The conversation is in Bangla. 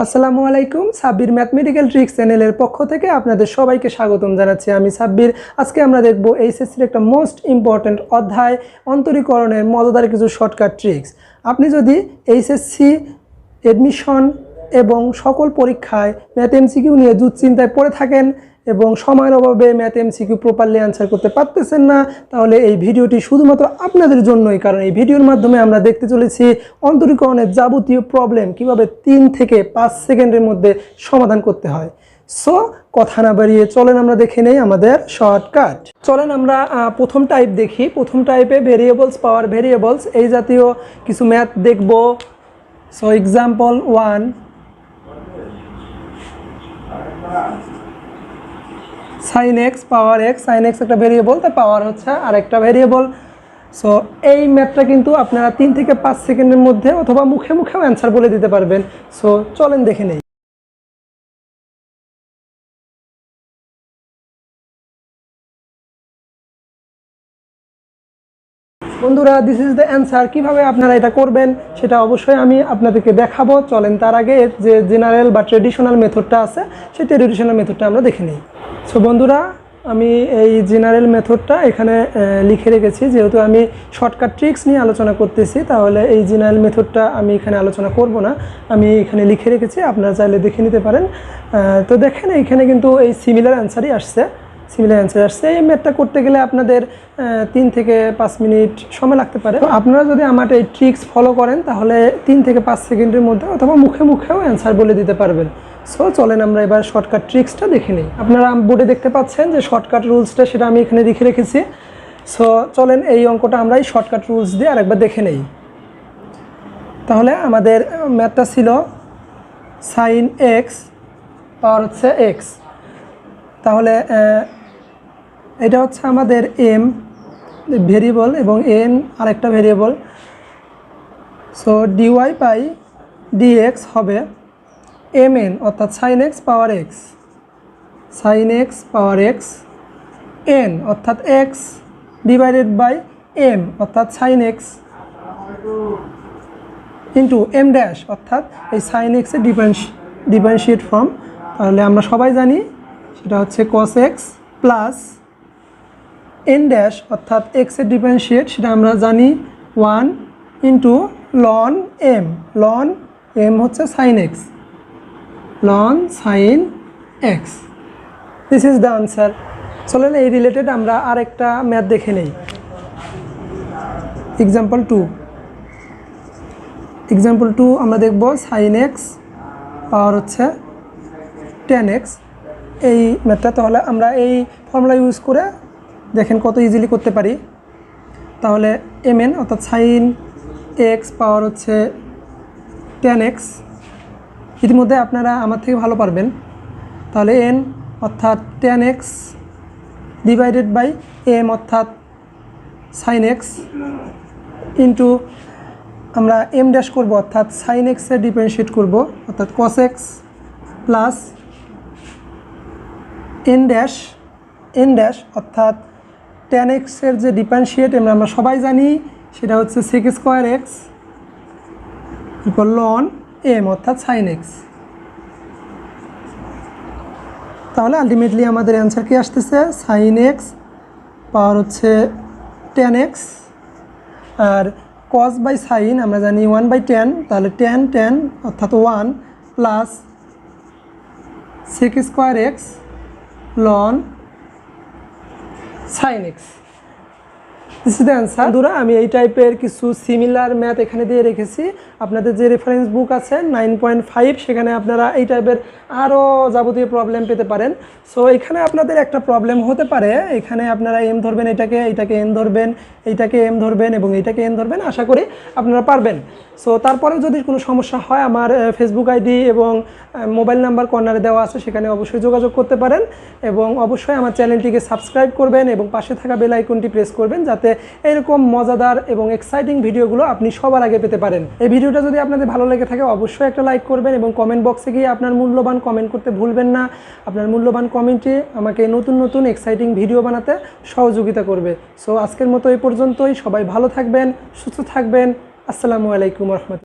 আসসালামু আলাইকুম। সাব্বির ম্যাথমেটিক্যাল ট্রিক্স চ্যানেলের পক্ষ থেকে আপনাদের সবাইকে স্বাগতম জানাচ্ছি। আমি সাব্বির। আজকে আমরা দেখব এইচএসসির একটা মোস্ট ইম্পর্ট্যান্ট অধ্যায় অন্তরীকরণের মজাদার কিছু শর্টকাট ট্রিক্স। আপনি যদি এইচএসসি অ্যাডমিশন এবং সকল পরীক্ষায় ম্যাথ এমসিকিউ নিয়ে দুশ্চিন্তায় পড়ে থাকেন এবং সময়ের অভাবে ম্যাথ এমসিকিউ প্রপারলি অ্যান্সার করতে পারতেছেন না, তাহলে এই ভিডিওটি শুধুমাত্র আপনাদের জন্যই। কারণ এই ভিডিওর মাধ্যমে আমরা দেখতে চলেছি অন্তরীকরণের যাবতীয় প্রবলেম কিভাবে 3 থেকে 5 সেকেন্ডের মধ্যে সমাধান করতে হয়। সো কথা না বাড়িয়ে চলেন আমরা দেখে নেই আমাদের শর্টকাট। চলেন আমরা প্রথম টাইপ দেখি। প্রথম টাইপে ভেরিয়েবলস, পাওয়ার ভেরিয়েবলস, এই জাতীয় কিছু ম্যাথ দেখব। So example 1, sin x power x। sin x একটা ভেরিয়েবল, তার পাওয়ার হচ্ছে আরেকটা ভেরিয়েবল। সো এই ম্যাথটা কিন্তু আপনারা 3 থেকে 5 সেকেন্ডের মধ্যে অথবা মুখে মুখেও অ্যান্সার বলে দিতে পারবেন। সো চলেন দেখে নেই। বন্ধুরা, দিস ইজ দ্য অ্যান্সার। কীভাবে আপনারা এটা করবেন সেটা অবশ্যই আমি আপনাদেরকে দেখাবো। চলেন তার আগে যে জেনারেল বা ট্রেডিশনাল মেথডটা আছে সেই ট্রেডিশনাল মেথডটা আমরা দেখে নিই। সো বন্ধুরা, আমি এই জেনারেল মেথডটা এখানে লিখে রেখেছি। যেহেতু আমি শর্টকাট ট্রিক্স নিয়ে আলোচনা করতেছি, তাহলে এই জেনারেল মেথডটা আমি এখানে আলোচনা করব না, আমি এখানে লিখে রেখেছি, আপনারা চাইলে দেখে নিতে পারেন। তো দেখেন এইখানে কিন্তু এই সিমিলার অ্যান্সারই আসছে। এই ম্যাথটা করতে গেলে আপনাদের 3 থেকে 5 মিনিট সময় লাগতে পারে। আপনারা যদি আমার এই ট্রিক্স ফলো করেন তাহলে 3 থেকে 5 সেকেন্ডের মধ্যে অথবা মুখে মুখেও অ্যান্সার বলে দিতে পারবেন। সো চলেন আমরা এবার শর্টকাট ট্রিক্সটা দেখে নিই। আপনারা বোর্ডে দেখতে পাচ্ছেন যে শর্টকাট রুলসটা, সেটা আমি এখানে লিখে রেখেছি। সো চলেন এই অঙ্কটা আমরা এই শর্টকাট রুলস দিয়ে আরেকবার দেখে নেই। তাহলে আমাদের ম্যাথটা ছিল sin x পাওয়ার হচ্ছে x। তাহলে এটা হচ্ছে আমাদের m ভেরিয়েবল এবং n আরেকটা variable. So dy by dx হবে mn অর্থাৎ sin x power x, sin x power x, n অর্থাৎ x ডিভাইডেড বাই m অর্থাৎ sin x into m dash অর্থাৎ এই sin x এর ডিফারেন্সিয়েট ফর্ম। তাহলে আমরা সবাই জানি সেটা হচ্ছে cos x plus n dash অর্থাৎ x এর ডিফারেন্সিয়েট, সেটা আমরা জানি 1 into ln m। ln m হচ্ছে sin x, ln sin x। This is the answer. চলেন এই রিলেটেড আমরা আরেকটা ম্যাথ দেখে নেই। এক্সাম্পল 2 আমরা দেখব sin x পাওয়ার হচ্ছে 10x। এই ম্যাথটা তাহলে আমরা এই ফর্মুলা ইউজ করে দেখেন কত ইজিলি করতে পারি। তাহলে mn অর্থাৎ sin x পাওয়ার হচ্ছে 10x, ইতিমধ্যে আপনারা আমার থেকে ভালো পারবেন। তাহলে n অর্থাৎ 10x ডিভাইডেড বাই m অর্থাৎ sin x ইন্টু আমরা m ড্যাশ করব অর্থাৎ sin x এর ডিফারেন্সিয়েট করব অর্থাৎ cos x plus n dash অর্থাৎ tan x এর যে ডিফারেন্সিয়েট আমরা সবাই জানি সেটা হচ্ছে sec square x equal ln m অর্থাৎ sin x। তাহলে আলটিমেটলি আমাদের অ্যান্সার কি আসতেছে? sin x পাওয়ার হচ্ছে 10x R cos by sin আমরা জানি 1/10, তাহলে tan অর্থাৎ 1 plus sec square x ln sin x। This is the answer. বন্ধুরা, আমি এই টাইপের কিছু সিমিলার ম্যাথ এখানে দিয়ে রেখেছি। আপনাদের যে রেফারেন্স বুক আছে 9.5, সেখানে আপনারা এই টাইপের আরও যাবতীয় প্রবলেম পেতে পারেন। সো এখানে আপনাদের একটা প্রবলেম হতে পারে, এখানে আপনারা m ধরবেন, এইটাকে n ধরবেন, এইটাকে m ধরবেন এবং এইটাকে n ধরবেন। আশা করি আপনারা পারবেন। সো তারপরে যদি কোনো সমস্যা হয় আমার ফেসবুক আইডি এবং মোবাইল নাম্বার কর্নারে দেওয়া আছে, সেখানে অবশ্যই যোগাযোগ করতে পারেন এবং অবশ্যই আমার চ্যানেলটিকে সাবস্ক্রাইব করবেন এবং পাশে থাকা বেল আইকনটি প্রেস করবেন যাতে এরকম মজাদার এবং এক্সাইটিং ভিডিওগুলো আপনি সবার আগে পেতে পারেন। এই ভিডিওটা যদি আপনাদের ভালো লেগে থাকে অবশ্যই একটা লাইক করবেন এবং কমেন্ট বক্সে গিয়ে আপনার মূল্যবান কমেন্ট করতে ভুলবেন না। আপনার মূল্যবান কমেন্টে আমাকে নতুন এক্সাইটিং ভিডিও বানাতে সহযোগিতা করবে। সো আজকের মতো এই পর্যন্তই। সবাই ভালো থাকবেন, সুস্থ থাকবেন। আসসালামু আলাইকুম রহমতুল্লাহ।